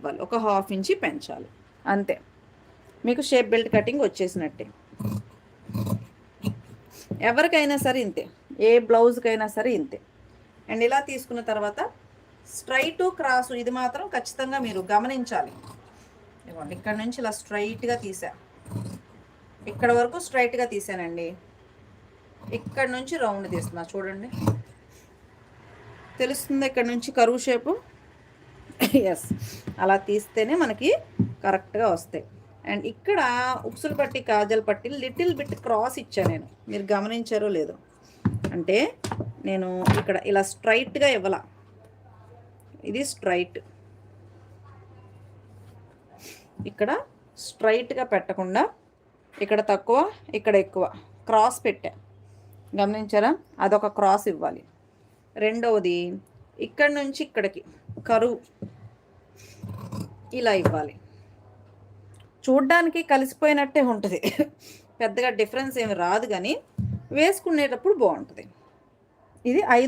ఇవ్వాలి, ఒక 1/2 ఇంచి పెంచాలి అంతే. మీకు షేప్ బెల్ట్ కటింగ్ వచ్చేసినట్టే. ఎవరికైనా సరే ఇంతే, ఏ బ్లౌజ్కైనా సరే ఇంతే. అండ్ ఇలా తీసుకున్న తర్వాత స్ట్రైటు క్రాసు ఇది మాత్రం ఖచ్చితంగా మీరు గమనించాలి. ఇవ్వండి, ఇక్కడ నుంచి ఇలా స్ట్రైట్గా తీసా, ఇక్కడ వరకు స్ట్రైట్గా తీసానండి. ఇక్కడ నుంచి రౌండ్ తీస్తున్నా చూడండి, తెలుస్తుంది ఇక్కడ నుంచి కరువు షేపు. ఎస్, అలా తీస్తేనే మనకి కరెక్ట్గా వస్తాయి. అండ్ ఇక్కడ ఉక్సులు పట్టి కాజల్ పట్టి లిటిల్ బిట్ క్రాస్ ఇచ్చాను నేను, మీరు గమనించారో లేదో. అంటే నేను ఇక్కడ ఇలా స్ట్రైట్గా ఇవ్వాల, ఇది స్ట్రైట్, ఇక్కడ స్ట్రైట్గా పెట్టకుండా ఇక్కడ తక్కువ ఇక్కడ ఎక్కువ క్రాస్ పెట్టా, గమనించారా? అదొక క్రాస్ ఇవ్వాలి. రెండవది ఇక్కడ నుంచి ఇక్కడికి కరువు ఇలా ఇవ్వాలి. చూడ్డానికి కలిసిపోయినట్టే ఉంటుంది, పెద్దగా డిఫరెన్స్ ఏమి రాదు, కానీ వేసుకునేటప్పుడు బాగుంటుంది. ఇది 5వ